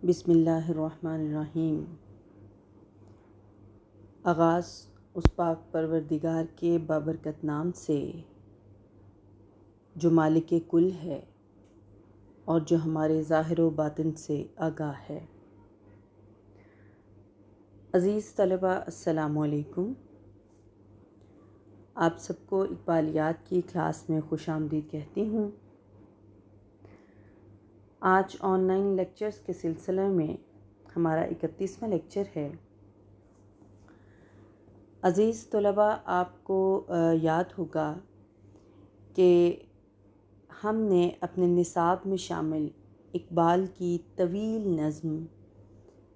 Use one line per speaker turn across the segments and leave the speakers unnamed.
بسم اللہ الرحمن الرحیم۔ آغاز اس پاک پروردگار کے بابرکت نام سے جو مالک کل ہے اور جو ہمارے ظاہر و باطن سے آگاہ ہے۔ عزیز طلبہ، السلام علیکم۔ آپ سب کو اقبالیات کی کلاس میں خوش آمدید کہتی ہوں۔ آج آن لائن لیکچرز کے سلسلے میں ہمارا 31واں لیکچر ہے۔ عزیز طلبہ، آپ کو یاد ہوگا کہ ہم نے اپنے نصاب میں شامل اقبال کی طویل نظم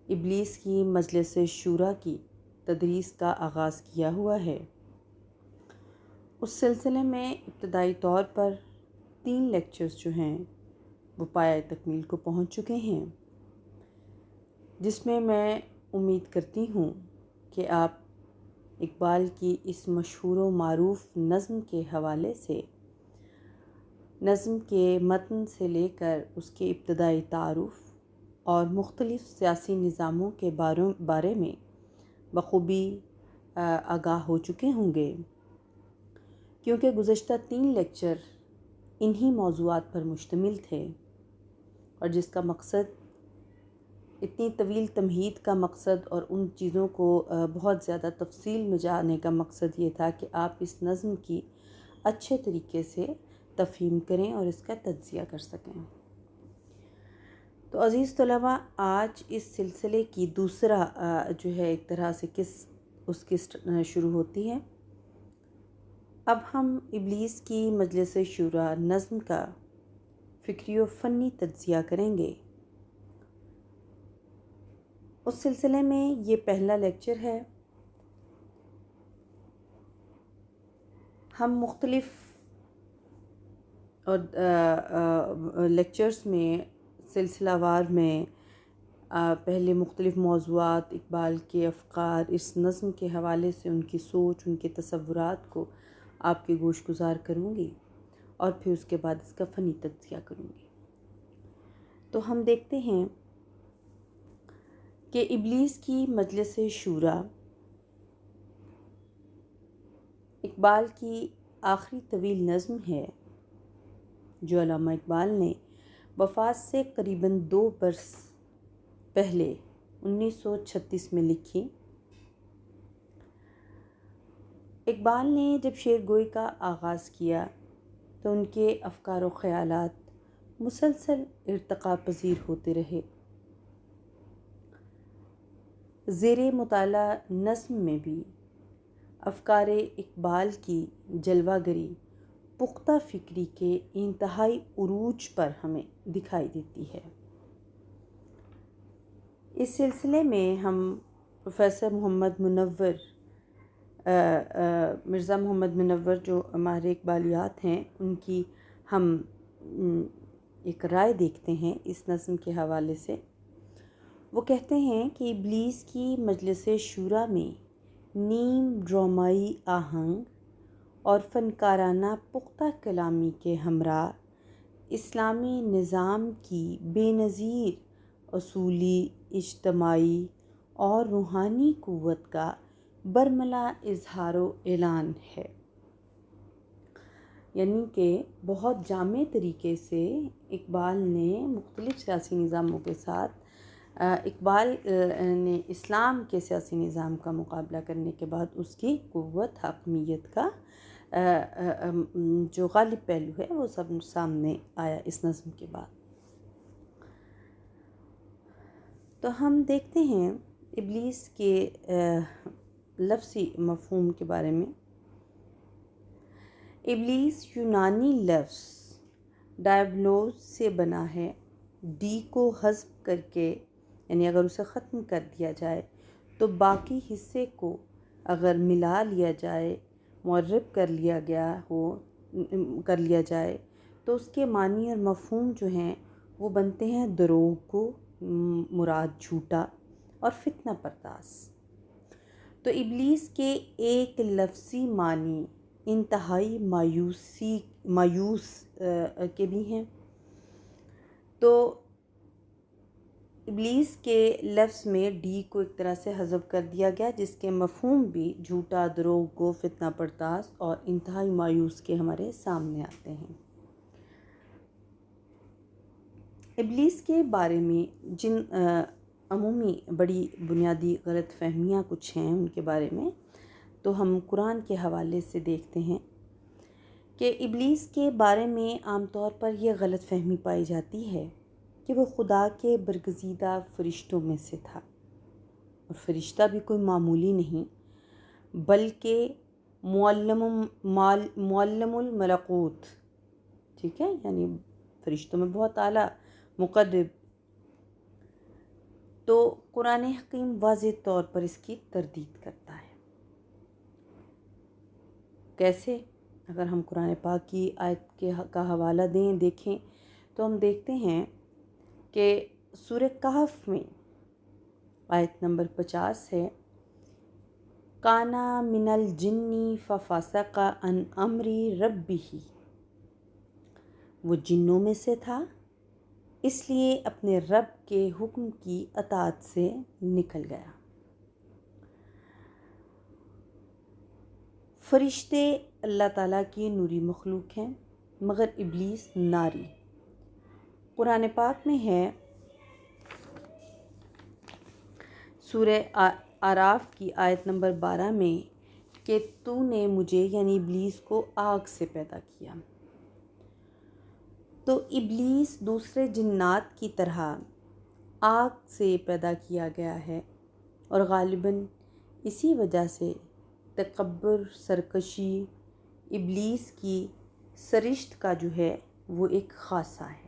ابلیس کی مجلس شورا کی تدریس کا آغاز کیا ہوا ہے۔ اس سلسلے میں ابتدائی طور پر 3 لیکچرز جو ہیں وہ پایہ تکمیل کو پہنچ چکے ہیں، جس میں امید کرتی ہوں کہ آپ اقبال کی اس مشہور و معروف نظم کے حوالے سے، نظم کے متن سے لے کر اس کے ابتدائی تعارف اور مختلف سیاسی نظاموں کے بارے میں بخوبی آگاہ ہو چکے ہوں گے، کیونکہ گزشتہ 3 لیکچر انہی موضوعات پر مشتمل تھے، اور جس کا مقصد، اتنی طویل تمہید کا مقصد اور ان چیزوں کو بہت زیادہ تفصیل میں جانے کا مقصد یہ تھا کہ آپ اس نظم کی اچھے طریقے سے تفہیم کریں اور اس کا تجزیہ کر سکیں۔ تو عزیز طلبہ، آج اس سلسلے کی دوسرا جو ہے ایک طرح سے اس کی شروع ہوتی ہے۔ اب ہم ابلیس کی مجلس شورا نظم کا فکری و فنی تجزیہ کریں گے۔ اس سلسلے میں یہ پہلا لیکچر ہے۔ ہم مختلف لیکچرز میں سلسلہ وار میں پہلے مختلف موضوعات، اقبال کے افکار، اس نظم کے حوالے سے ان کی سوچ، ان کے تصورات کو آپ کے گوش گزار کروں گی، اور پھر اس کے بعد اس کا فنی تجزیہ کروں گی۔ تو ہم دیکھتے ہیں کہ ابلیس کی مجلس شورا اقبال کی آخری طویل نظم ہے، جو علامہ اقبال نے وفات سے قریباً 2 برس پہلے 1936 میں لکھی۔ اقبال نے جب شعر گوئی کا آغاز کیا تو ان کے افکار و خیالات مسلسل ارتقا پذیر ہوتے رہے۔ زیر مطالعہ نظم میں بھی افکار اقبال کی جلوہ گری پختہ فکری کے انتہائی عروج پر ہمیں دکھائی دیتی ہے۔ اس سلسلے میں ہم پروفیسر مرزا محمد منور جو ہمارے اقبالیات ہیں، ان کی ہم ایک رائے دیکھتے ہیں اس نظم کے حوالے سے۔ وہ کہتے ہیں کہ ابلیس کی مجلس شورا میں نیم ڈرامائی آہنگ اور فنکارانہ پختہ کلامی کے ہمراہ اسلامی نظام کی بے نظیر اصولی، اجتماعی اور روحانی قوت کا برملا اظہار و اعلان ہے۔ یعنی کہ بہت جامع طریقے سے اقبال نے مختلف سیاسی نظاموں کے ساتھ اقبال نے اسلام کے سیاسی نظام کا مقابلہ کرنے کے بعد اس کی قوت، حاکمیت کا جو غالب پہلو ہے وہ سب سامنے آیا اس نظم کے بعد۔ تو ہم دیکھتے ہیں ابلیس کے لفظی مفہوم کے بارے میں۔ ابلیس یونانی لفظ ڈائبلوس سے بنا ہے۔ ڈی کو حذف کر کے، یعنی اگر اسے ختم کر دیا جائے تو باقی حصے کو اگر ملا لیا جائے، معرب کر لیا جائے تو اس کے معنی اور مفہوم جو ہیں وہ بنتے ہیں دروغ کو، مراد جھوٹا، اور فتنہ پرداز۔ تو ابلیس کے ایک لفظی معنی انتہائی مایوس کے بھی ہیں۔ تو ابلیس کے لفظ میں ڈی کو ایک طرح سے حذف کر دیا گیا، جس کے مفہوم بھی جھوٹا، دروغ گو، فتنہ پرداز اور انتہائی مایوس کے ہمارے سامنے آتے ہیں۔ ابلیس کے بارے میں جن عمومی بڑی بنیادی غلط فہمیاں کچھ ہیں ان کے بارے میں، تو ہم قرآن کے حوالے سے دیکھتے ہیں کہ ابلیس کے بارے میں عام طور پر یہ غلط فہمی پائی جاتی ہے کہ وہ خدا کے برگزیدہ فرشتوں میں سے تھا، اور فرشتہ بھی کوئی معمولی نہیں بلکہ معلم الملکوت، ٹھیک ہے، یعنی فرشتوں میں بہت اعلیٰ مقرب۔ تو قرآن حکیم واضح طور پر اس کی تردید کرتا ہے۔ کیسے؟ اگر ہم قرآن پاک کی آیت کا حوالہ دیکھیں تو ہم دیکھتے ہیں کہ سورہ کہف میں آیت نمبر 50 ہے، کانا من الجن ففسق عن امر ربہ، وہ جنوں میں سے تھا اس لیے اپنے رب کے حکم کی اطاعت سے نکل گیا۔ فرشتے اللہ تعالیٰ کی نوری مخلوق ہیں، مگر ابلیس ناری۔ قرآن پاک میں ہے سورہ اعراف کی آیت نمبر 12 میں کہ تو نے مجھے یعنی ابلیس کو آگ سے پیدا کیا۔ تو ابلیس دوسرے جنات کی طرح آگ سے پیدا کیا گیا ہے، اور غالباً اسی وجہ سے تکبر، سرکشی ابلیس کی سرشت کا جو ہے وہ ایک خاصہ ہے۔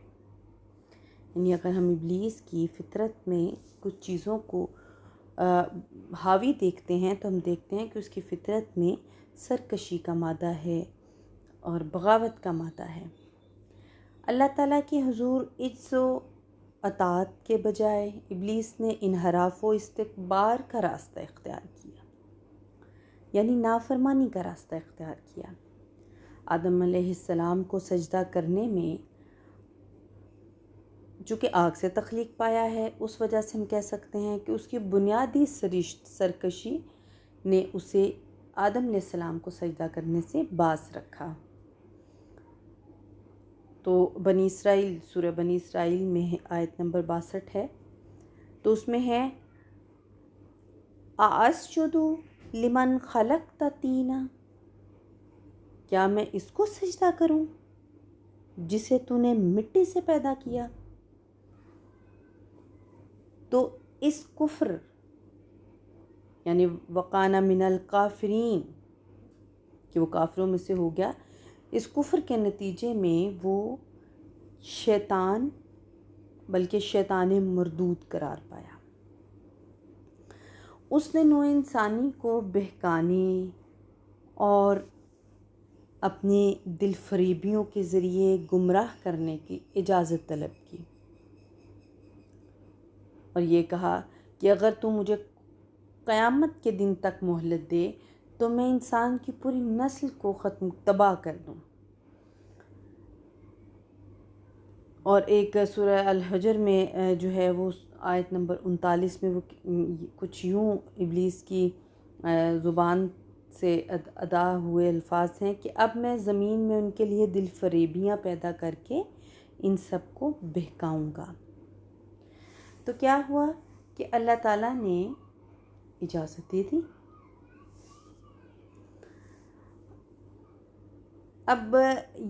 یعنی اگر ہم ابلیس کی فطرت میں کچھ چیزوں کو حاوی دیکھتے ہیں تو ہم دیکھتے ہیں کہ اس کی فطرت میں سرکشی کا مادہ ہے اور بغاوت کا مادہ ہے۔ اللہ تعالیٰ کی حضور عجز و اطاعت کے بجائے ابلیس نے انحراف و استکبار کا راستہ اختیار کیا، یعنی نافرمانی کا راستہ اختیار کیا۔ آدم علیہ السلام کو سجدہ کرنے میں چونکہ آگ سے تخلیق پایا ہے، اس وجہ سے ہم کہہ سکتے ہیں کہ اس کی بنیادی سرشت سرکشی نے اسے آدم علیہ السلام کو سجدہ کرنے سے باز رکھا۔ تو بنی اسرائیل، سورہ بنی اسرائیل میں آیت نمبر 62 ہے، تو اس میں ہے اَأَسْجُدُ لِمَنْ خَلَقْتَ طِینًا، کیا میں اس کو سجدہ کروں جسے تو نے مٹی سے پیدا کیا؟ تو اس کفر یعنی وَقَانَ مِنَ الْکَافِرِین کہ وہ کافروں میں سے ہو گیا، اس کفر کے نتیجے میں وہ شیطان بلکہ شیطان مردود قرار پایا۔ اس نے نوع انسانی کو بہکانے اور اپنی دل فریبیوں کے ذریعے گمراہ کرنے کی اجازت طلب کی، اور یہ کہا کہ اگر تو مجھے قیامت کے دن تک مہلت دے تو میں انسان کی پوری نسل کو تباہ کر دوں۔ اور ایک سورہ الحجر میں جو ہے وہ آیت نمبر 39 میں وہ کچھ یوں ابلیس کی زبان سے ادا ہوئے الفاظ ہیں کہ اب میں زمین میں ان کے لیے دل فریبیاں پیدا کر کے ان سب کو بہکاؤں گا۔ تو کیا ہوا کہ اللہ تعالیٰ نے اجازت دے دی۔ اب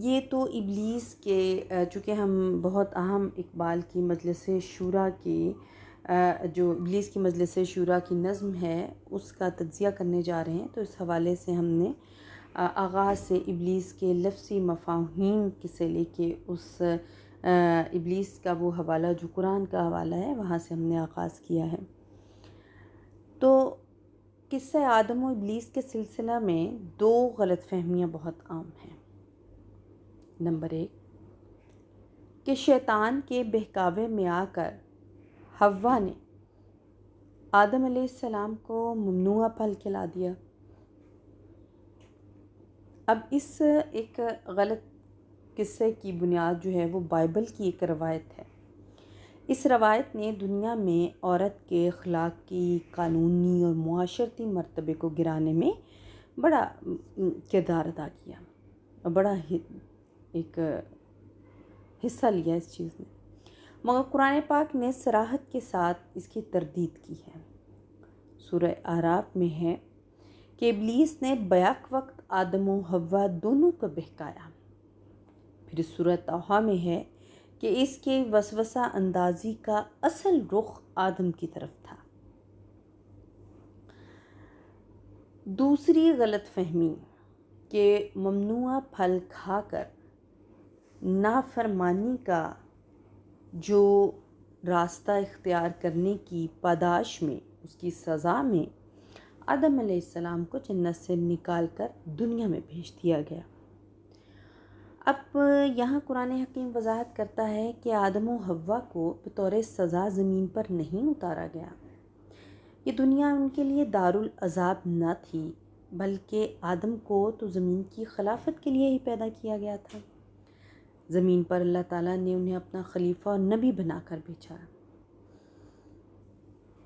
یہ تو ابلیس کے چونکہ ہم بہت اہم اقبال کی مجلس شورا کی جو ابلیس کی مجلس شورا کی نظم ہے اس کا تجزیہ کرنے جا رہے ہیں، تو اس حوالے سے ہم نے آغاز سے ابلیس کے لفظی مفاہیم سے لے کے اس ابلیس کا وہ حوالہ جو قرآن کا حوالہ ہے وہاں سے ہم نے آغاز کیا ہے۔ تو قصہ آدم و ابلیس کے سلسلہ میں دو غلط فہمیاں بہت عام ہیں۔ نمبر 1 کہ شیطان کے بہکاوے میں آ کر حوا نے آدم علیہ السلام کو ممنوعہ پھل کھلا دیا۔ اب اس ایک غلط قصے کی بنیاد جو ہے وہ بائبل کی ایک روایت ہے، اس روایت نے دنیا میں عورت کے اخلاقی، قانونی اور معاشرتی مرتبے کو گرانے میں بڑا کردار ادا کیا اور بڑا ایک حصہ لیا اس چیز میں، مگر قرآن پاک نے صراحت کے ساتھ اس کی تردید کی ہے۔ سورہ اعراف میں ہے کہ ابلیس نے بیک وقت آدم و حوا دونوں کو بہکایا۔ پھر سورہ طٰہٰ میں ہے کہ اس کے وسوسہ اندازی کا اصل رخ آدم کی طرف تھا۔ دوسری غلط فہمی کہ ممنوعہ پھل کھا کر نافرمانی کا جو راستہ اختیار کرنے کی پاداش میں، اس کی سزا میں آدم علیہ السلام کو جنت سے نکال کر دنیا میں بھیج دیا گیا۔ اب یہاں قرآن حکیم وضاحت کرتا ہے کہ آدم و حوا کو بطور سزا زمین پر نہیں اتارا گیا۔ یہ دنیا ان کے لیے دارالعذاب نہ تھی، بلکہ آدم کو تو زمین کی خلافت کے لیے ہی پیدا کیا گیا تھا۔ زمین پر اللہ تعالیٰ نے انہیں اپنا خلیفہ اور نبی بنا کر بھیجا،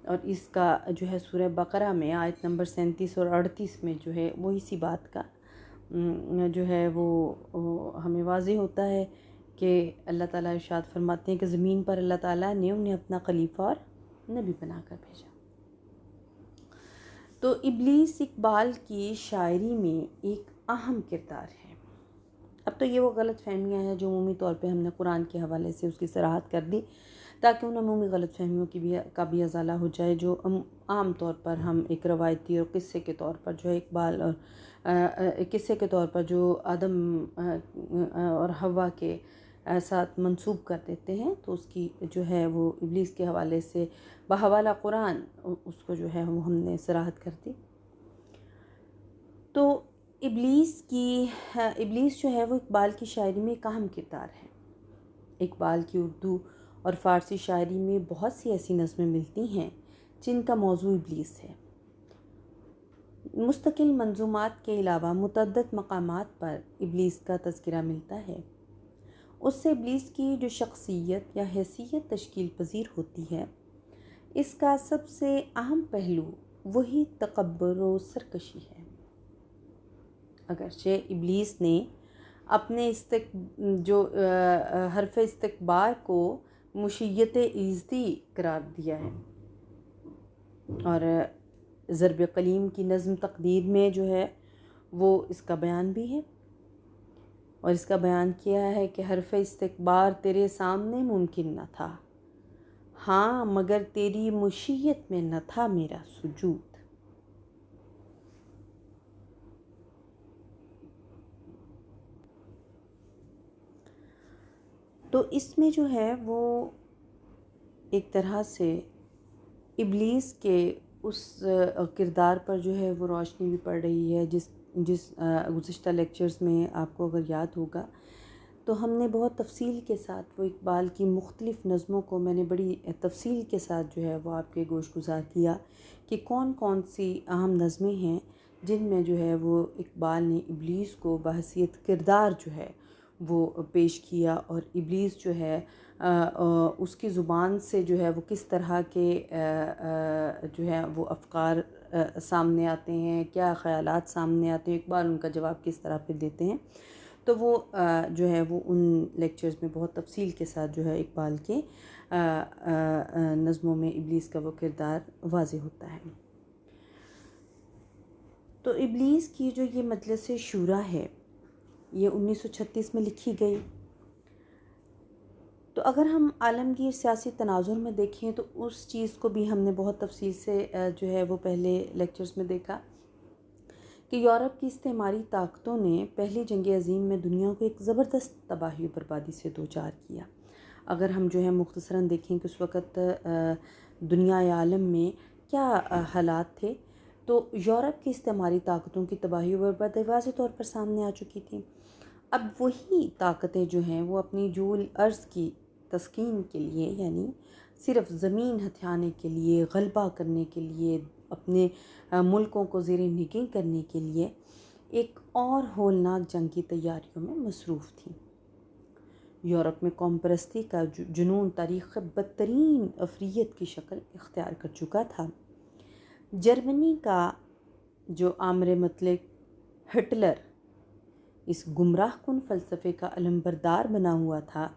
اور اس کا جو ہے سورہ بقرہ میں آیت نمبر 37 اور 38 میں جو ہے وہ اسی بات کا جو ہے وہ ہمیں واضح ہوتا ہے کہ اللہ تعالیٰ ارشاد فرماتے ہیں کہ زمین پر اللہ تعالیٰ نے انہیں اپنا خلیفہ اور نبی بنا کر بھیجا۔ تو ابلیس اقبال کی شاعری میں ایک اہم کردار ہے۔ اب تو یہ وہ غلط فہمیاں ہیں جو عمومی طور پہ ہم نے قرآن کے حوالے سے اس کی صراحت کر دی، تاکہ ان عمومی غلط فہمیوں کا بھی ازالہ ہو جائے جو عام طور پر ہم ایک روایتی اور قصے کے طور پر جو ہے اقبال اور قصے کے طور پر جو آدم اور حوا کے ساتھ منسوب کر دیتے ہیں، تو اس کی جو ہے وہ ابلیس کے حوالے سے بحوالہ قرآن اس کو جو ہے وہ ہم نے صراحت کر دی۔ تو ابلیس جو ہے وہ اقبال کی شاعری میں ایک اہم کردار ہے۔ اقبال کی اردو اور فارسی شاعری میں بہت سی ایسی نظمیں ملتی ہیں جن کا موضوع ابلیس ہے۔ مستقل منظومات کے علاوہ متعدد مقامات پر ابلیس کا تذکرہ ملتا ہے۔ اس سے ابلیس کی جو شخصیت یا حیثیت تشکیل پذیر ہوتی ہے، اس کا سب سے اہم پہلو وہی تکبر و سرکشی ہے۔ اگرچہ ابلیس نے اپنے جو حرف استکبار کو مشیت ایزدی قرار دیا ہے، اور ضرب قلیم کی نظم تقدیر میں جو ہے وہ اس کا بیان بھی ہے، اور اس کا بیان کیا ہے کہ حرف استکبار تیرے سامنے ممکن نہ تھا، ہاں مگر تیری مشیت میں نہ تھا میرا سجود۔ تو اس میں جو ہے وہ ایک طرح سے ابلیس کے اس کردار پر جو ہے وہ روشنی بھی پڑ رہی ہے، جس گزشتہ لیکچرز میں آپ کو اگر یاد ہوگا تو ہم نے بہت تفصیل کے ساتھ وہ اقبال کی مختلف نظموں کو میں نے بڑی تفصیل کے ساتھ جو ہے وہ آپ کے گوش گزار کیا کہ کون کون سی اہم نظمیں ہیں جن میں جو ہے وہ اقبال نے ابلیس کو بحیثیت کردار جو ہے وہ پیش کیا، اور ابلیس جو ہے اس کی زبان سے جو ہے وہ کس طرح کے جو ہے وہ افکار سامنے آتے ہیں، کیا خیالات سامنے آتے ہیں، اقبال ان کا جواب کس طرح پہ دیتے ہیں۔ تو وہ جو ہے وہ ان لیکچرز میں بہت تفصیل کے ساتھ جو ہے اقبال کے نظموں میں ابلیس کا وہ کردار واضح ہوتا ہے۔ تو ابلیس کی جو یہ مجلس شورا ہے، یہ 1936 میں لکھی گئی۔ تو اگر ہم عالمگیر سیاسی تناظر میں دیکھیں تو اس چیز کو بھی ہم نے بہت تفصیل سے جو ہے وہ پہلے لیکچرز میں دیکھا کہ یورپ کی استعماری طاقتوں نے پہلی جنگ عظیم میں دنیا کو ایک زبردست تباہی و بربادی سے دوچار کیا۔ اگر ہم جو ہے مختصراً دیکھیں کہ اس وقت دنیا عالم میں کیا حالات تھے، تو یورپ کی استعماری طاقتوں کی تباہی و بربادی واضح طور پر سامنے آ چکی تھی۔ اب وہی طاقتیں جو ہیں وہ اپنی جول ارض کی تسکین کے لیے، یعنی صرف زمین ہتھیانے کے لیے، غلبہ کرنے کے لیے، اپنے ملکوں کو زیر نگین کرنے کے لیے ایک اور ہولناک جنگ کی تیاریوں میں مصروف تھیں۔ یورپ میں قوم پرستی کا جنون تاریخ بدترین افریت کی شکل اختیار کر چکا تھا۔ جرمنی کا جو آمر مطلق ہٹلر اس گمراہ کن فلسفے کا علمبردار بنا ہوا تھا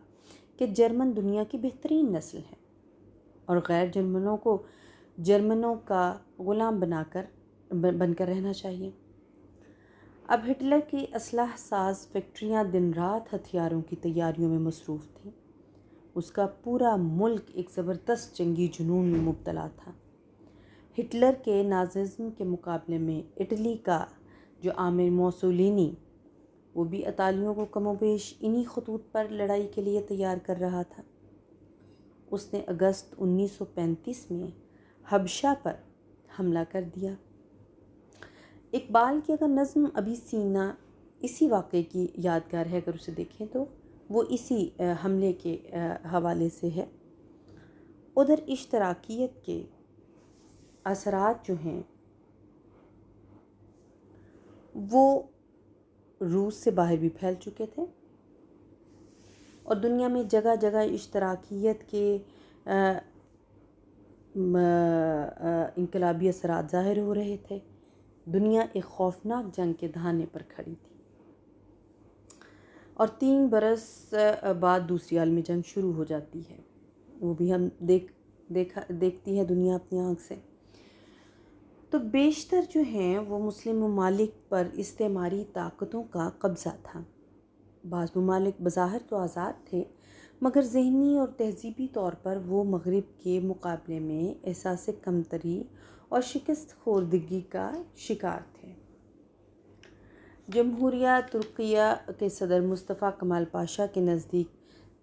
کہ جرمن دنیا کی بہترین نسل ہے اور غیر جرمنوں کا غلام بن کر رہنا چاہیے۔ اب ہٹلر کی اسلحہ ساز فیکٹریاں دن رات ہتھیاروں کی تیاریوں میں مصروف تھیں۔ اس کا پورا ملک ایک زبردست جنگی جنون میں مبتلا تھا۔ ہٹلر کے ناززم کے مقابلے میں اٹلی کا جو آمر موسولینی، وہ بھی اطالیوں کو کم و بیش انہی خطوط پر لڑائی کے لیے تیار کر رہا تھا۔ اس نے اگست 1935 میں حبشہ پر حملہ کر دیا۔ اقبال کی اگر نظم ابھی سینہ اسی واقعے کی یادگار ہے، اگر اسے دیکھیں تو وہ اسی حملے کے حوالے سے ہے۔ ادھر اشتراکیت کے اثرات جو ہیں وہ روس سے باہر بھی پھیل چکے تھے اور دنیا میں جگہ جگہ اشتراکیت کے انقلابی اثرات ظاہر ہو رہے تھے۔ دنیا ایک خوفناک جنگ کے دہانے پر کھڑی تھی اور 3 برس بعد دوسری عالمی جنگ شروع ہو جاتی ہے۔ وہ بھی ہم دیکھتی ہے دنیا اپنی آنکھ سے۔ تو بیشتر جو ہیں وہ مسلم ممالک پر استعماری طاقتوں کا قبضہ تھا۔ بعض ممالک بظاہر تو آزاد تھے، مگر ذہنی اور تہذیبی طور پر وہ مغرب کے مقابلے میں احساس کمتری اور شکست خوردگی کا شکار تھے۔ جمہوریہ ترکیہ کے صدر مصطفیٰ کمال پاشا کے نزدیک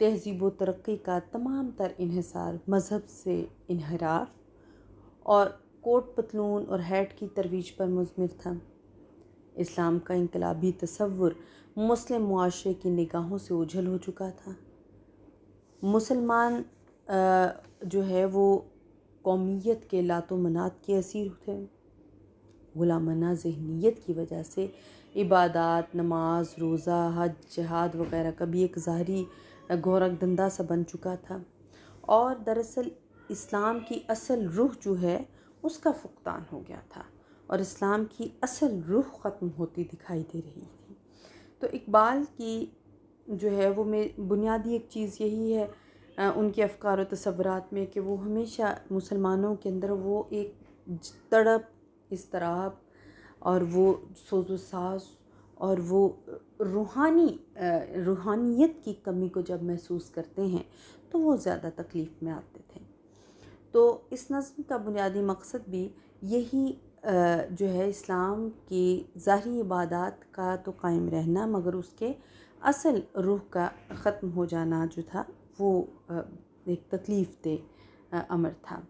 تہذیب و ترقی کا تمام تر انحصار مذہب سے انحراف اور کوٹ پتلون اور ہیٹ کی ترویج پر مضمر تھا۔ اسلام کا انقلابی تصور مسلم معاشرے کی نگاہوں سے اوجھل ہو چکا تھا۔ مسلمان جو ہے وہ قومیت کے لات و منات کے اسیر تھے۔ غلامانہ ذہنیت کی وجہ سے عبادات، نماز، روزہ، حج، جہاد وغیرہ کا بھی ایک ظاہری گورکھ دھندا سا بن چکا تھا اور دراصل اسلام کی اصل روح جو ہے اس کا فقدان ہو گیا تھا اور اسلام کی اصل روح ختم ہوتی دکھائی دے رہی تھی۔ تو اقبال کی جو ہے وہ بنیادی ایک چیز یہی ہے ان کے افکار و تصورات میں کہ وہ ہمیشہ مسلمانوں کے اندر وہ ایک تڑپ، اضطراب اور وہ سوز و ساز اور وہ روحانیت کی کمی کو جب محسوس کرتے ہیں تو وہ زیادہ تکلیف میں آتے تھے۔ تو اس نظم کا بنیادی مقصد بھی یہی جو ہے اسلام کی ظاہری عبادات کا تو قائم رہنا، مگر اس کے اصل روح کا ختم ہو جانا جو تھا وہ ایک تکلیف دہ امر تھا۔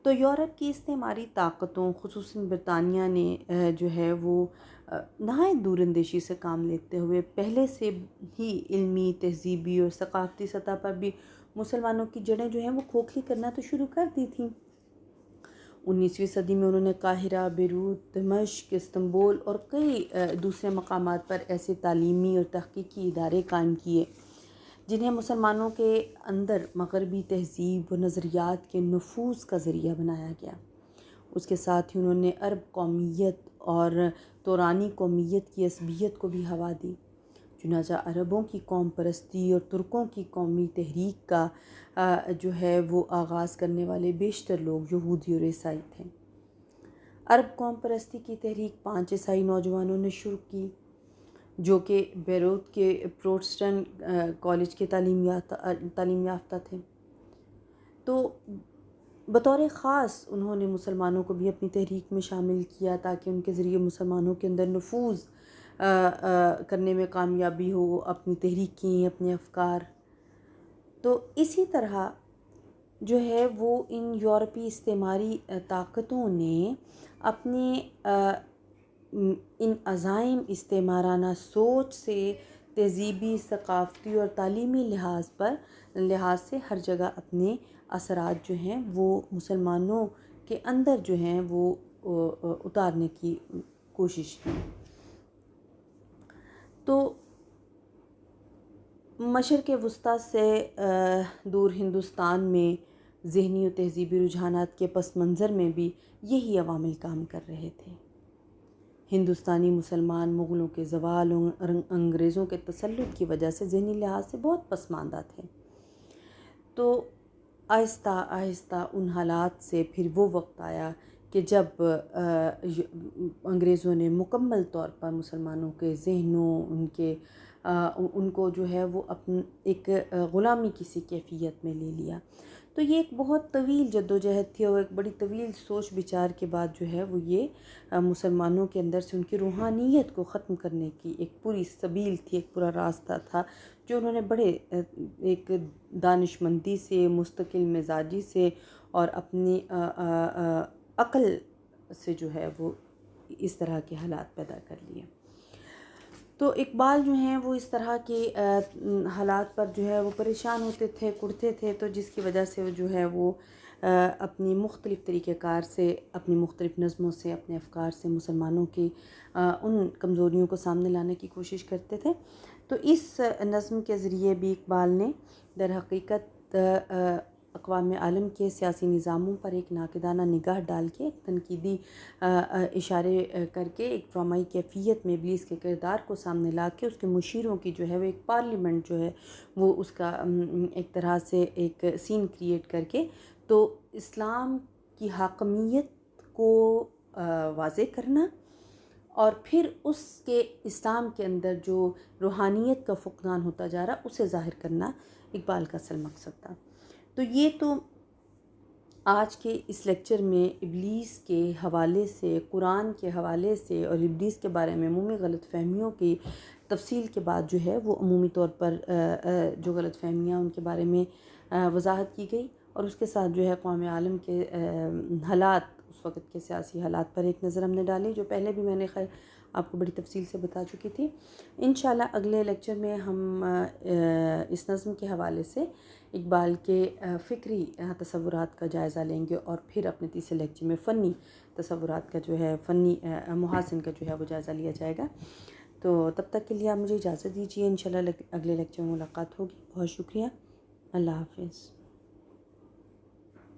تو یورپ کی استعماری طاقتوں خصوصاً برطانیہ نے جو ہے وہ نہایت دور اندیشی سے کام لیتے ہوئے پہلے سے ہی علمی، تہذیبی اور ثقافتی سطح پر بھی مسلمانوں کی جڑیں جو ہیں وہ کھوکھلی کرنا تو شروع کر دی تھیں۔ 19ویں صدی میں انہوں نے قاہرہ، بیروت، دمشق، استنبول اور کئی دوسرے مقامات پر ایسے تعلیمی اور تحقیقی ادارے قائم کیے جنہیں مسلمانوں کے اندر مغربی تہذیب و نظریات کے نفوذ کا ذریعہ بنایا گیا۔ اس کے ساتھ ہی انہوں نے عرب قومیت اور تورانی قومیت کی عصبیت کو بھی ہوا دی۔ چنانچہ عربوں کی قوم پرستی اور ترکوں کی قومی تحریک کا جو ہے وہ آغاز کرنے والے بیشتر لوگ یہودی اور عیسائی تھے۔ عرب قوم پرستی کی تحریک 5 عیسائی نوجوانوں نے شروع کی جو کہ بیروت کے پروٹسٹنٹ کالج کے تعلیم یافتہ تھے۔ تو بطور خاص انہوں نے مسلمانوں کو بھی اپنی تحریک میں شامل کیا تاکہ ان کے ذریعے مسلمانوں کے اندر نفوذ کرنے میں کامیابی ہو، اپنی تحریکیں، اپنے افکار۔ تو اسی طرح جو ہے وہ ان یورپی استعماری طاقتوں نے اپنے ان عزائم استعمارانہ سوچ سے تہذیبی، ثقافتی اور تعلیمی لحاظ سے ہر جگہ اپنے اثرات جو ہیں وہ مسلمانوں کے اندر جو ہیں وہ اتارنے کی کوشش کی۔ تو مشرق وسطیٰ سے دور ہندوستان میں ذہنی و تہذیبی رجحانات کے پس منظر میں بھی یہی عوامل کام کر رہے تھے۔ ہندوستانی مسلمان مغلوں کے زوال اور انگریزوں کے تسلط کی وجہ سے ذہنی لحاظ سے بہت پسماندہ تھے۔ تو آہستہ آہستہ ان حالات سے پھر وہ وقت آیا کہ جب انگریزوں نے مکمل طور پر مسلمانوں کے ذہنوں ان کو جو ہے وہ ایک غلامی کی کیفیت میں لے لیا۔ تو یہ ایک بہت طویل جدوجہد تھی اور ایک بڑی طویل سوچ بچار کے بعد جو ہے وہ یہ مسلمانوں کے اندر سے ان کی روحانیت کو ختم کرنے کی ایک پوری سبیل تھی، ایک پورا راستہ تھا جو انہوں نے بڑے ایک دانش مندی سے، مستقل مزاجی سے اور اپنی عقل سے جو ہے وہ اس طرح کے حالات پیدا کر لیے۔ تو اقبال جو ہیں وہ اس طرح کے حالات پر جو ہے وہ پریشان ہوتے تھے، کڑتے تھے، تو جس کی وجہ سے جو ہے وہ اپنی مختلف طریقہ کار سے، اپنی مختلف نظموں سے، اپنے افکار سے مسلمانوں کی ان کمزوریوں کو سامنے لانے کی کوشش کرتے تھے۔ تو اس نظم کے ذریعے بھی اقبال نے در حقیقت اقوام عالم کے سیاسی نظاموں پر ایک ناقدانہ نگاہ ڈال کے، ایک تنقیدی اشارے کر کے، ایک ڈرامائی کیفیت میں ابلیس کے کردار کو سامنے لا کے اس کے مشیروں کی جو ہے وہ ایک پارلیمنٹ جو ہے وہ اس کا ایک طرح سے ایک سین کریٹ کر کے تو اسلام کی حاکمیت کو واضح کرنا اور پھر اس کے اسلام کے اندر جو روحانیت کا فقدان ہوتا جا رہا اسے ظاہر کرنا اقبال کا اصل مقصد تھا۔ تو یہ تو آج کے اس لیکچر میں ابلیس کے حوالے سے، قرآن کے حوالے سے اور ابلیس کے بارے میں عمومی غلط فہمیوں کی تفصیل کے بعد جو ہے وہ عمومی طور پر جو غلط فہمیاں ان کے بارے میں وضاحت کی گئی، اور اس کے ساتھ جو ہے اقوام عالم کے حالات، اس وقت کے سیاسی حالات پر ایک نظر ہم نے ڈالی، جو پہلے بھی میں نے خیر آپ کو بڑی تفصیل سے بتا چکی تھی۔ انشاءاللہ اگلے لیکچر میں ہم اس نظم کے حوالے سے اقبال کے فکری تصورات کا جائزہ لیں گے، اور پھر اپنے تیسرے لیکچر میں فنی تصورات کا جو ہے، فنی محاسن کا جو ہے وہ جائزہ لیا جائے گا۔ تو تب تک کے لیے آپ مجھے اجازت دیجیے، انشاءاللہ اگلے لیکچر میں ملاقات ہوگی۔ بہت شکریہ، اللہ حافظ۔